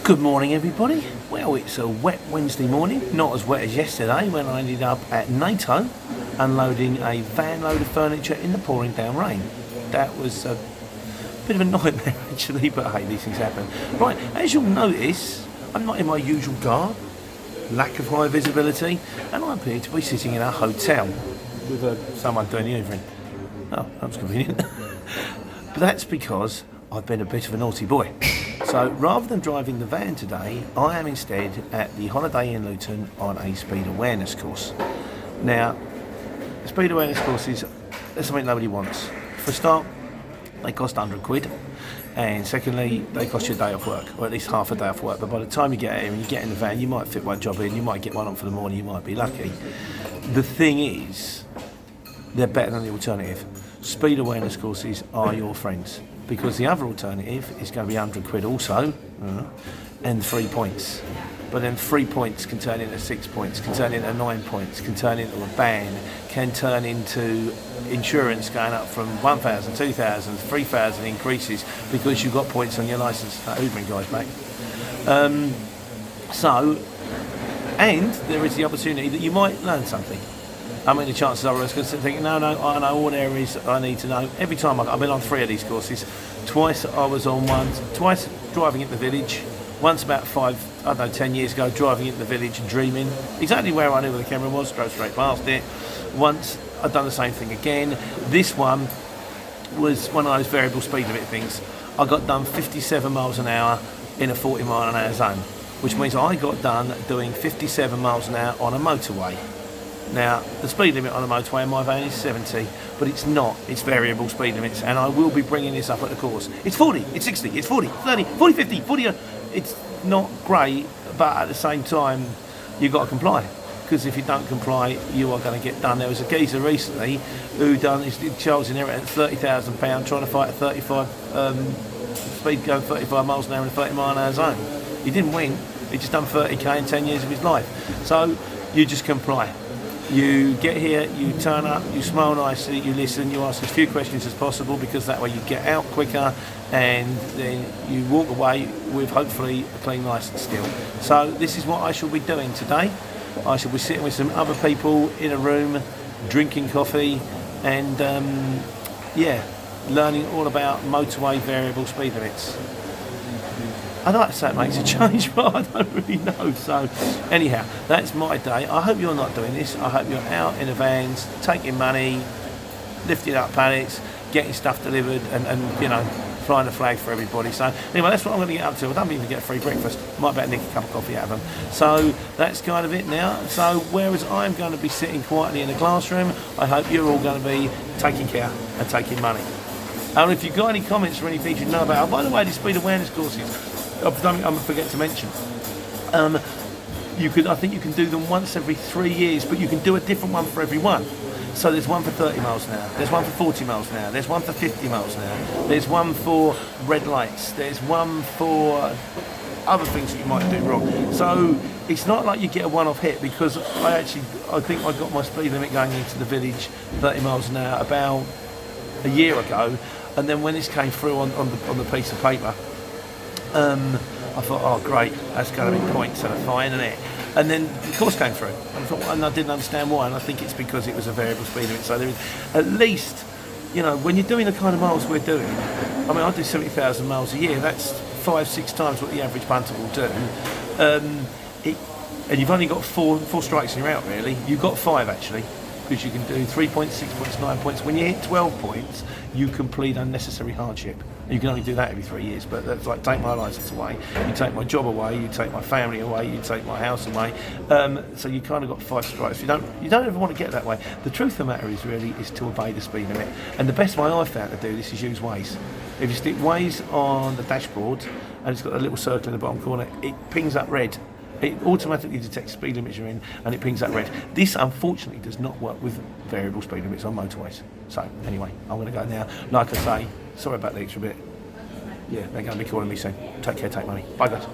Good morning, everybody. Well, it's a wet Wednesday morning, not as wet as yesterday when I ended up at NATO unloading a van load of furniture in the pouring down rain. That was a bit of a nightmare actually, but hey, these things happen. Right, as you'll notice, I'm not in my usual garb, lack of high visibility, and I appear to be sitting in a hotel with someone doing the hoovering. Oh, that was convenient. But that's because I've been a bit of a naughty boy. So rather than driving the van today, I am instead at the Holiday Inn Luton on a speed awareness course. Now, speed awareness courses, that's something nobody wants. For a start, they cost £100, and secondly, they cost you a day off work, or at least half a day off work. But by the time you get here and you get in the van, you might fit one job in, you might get one on for the morning, you might be lucky. The thing is, they're better than the alternative. Speed awareness courses are your friends, because the other alternative is going to be £100 also, and 3 points. But then 3 points can turn into 6 points, can turn into 9 points, can turn into a ban, can turn into insurance going up from 1,000, 2,000, 3,000 increases because you've got points on your licence. That hoovering guy's back. And there is the opportunity that you might learn something. I mean, the chances are I was going to think, no, I know all areas I need to know. Every time I've been on 3 of these courses. Twice I was on one, twice driving into the village, once about 10 years ago, driving into the village and dreaming. Exactly where I knew where the camera was, drove straight past it. Once I'd done the same thing again. This one was one of those variable speed limit things. I got done 57 miles an hour in a 40 mile an hour zone, which means I got done doing 57 miles an hour on a motorway. Now, the speed limit on the motorway in my van is 70, but it's not. It's variable speed limits, and I will be bringing this up at the course. It's 40, it's 60, it's 40, 30, 40, 50, 40. It's not great, but at the same time, you've got to comply. Because if you don't comply, you are going to get done. There was a geezer recently who done his child's inheritance, £30,000, trying to fight a 35 speed going 35 miles an hour in a 30 mile an hour zone. He didn't win. He just done 30k in 10 years of his life. So you just comply. You get here, you turn up, you smile nicely, you listen, you ask as few questions as possible, because that way you get out quicker, and then you walk away with hopefully a clean licence still. So this is what I shall be doing today. I shall be sitting with some other people in a room, drinking coffee, and learning all about motorway variable speed limits. I'd like to say it makes a change, but I don't really know. So anyhow, that's my day. I hope you're not doing this. I hope you're out in the vans, taking money, lifting up pallets, getting stuff delivered, and flying the flag for everybody. So anyway, that's what I'm going to get up to. I don't even get a free breakfast. Might better nick a cup of coffee out of them. So that's kind of it now. So whereas I'm going to be sitting quietly in the classroom, I hope you're all going to be taking care and taking money. And if you've got any comments or anything you know about, by the way, the speed awareness courses, I'm going to forget to mention. I think you can do them once every 3 years, but you can do a different one for every one. So there's one for 30 miles an hour, there's one for 40 miles an hour, there's one for 50 miles an hour, there's one for red lights, there's one for other things that you might do wrong. So it's not like you get a one-off hit, because I think I got my speed limit going into the village 30 miles an hour about a year ago, and then when this came through on the piece of paper, I thought, oh great, that's going to be points and a fine, isn't it? And then the course came through, and I didn't understand why, and I think it's because it was a variable speed limit. So there is, at least, when you're doing the kind of miles we're doing, I mean, I do 70,000 miles a year. That's 5-6 times what the average punter will do. And you've only got four strikes and you're out, really. You've got 5 actually, because you can do 3 points, 6 points, 9 points. When you hit 12 points, you complete unnecessary hardship. You can only do that every 3 years, but that's like, take my licence away, you take my job away, you take my family away, you take my house away. So you kind of got 5 strikes. You don't ever want to get that way. The truth of the matter is to obey the speed limit. And the best way I've found to do this is use Waze. If you stick Waze on the dashboard and it's got a little circle in the bottom corner, it pings up red. It automatically detects speed limits you're in, and it pings up red. This, unfortunately, does not work with variable speed limits on motorways. So, anyway, I'm going to go now. Like I say, sorry about the extra bit. Yeah, they're going to be calling me soon. Take care, take money. Bye, guys.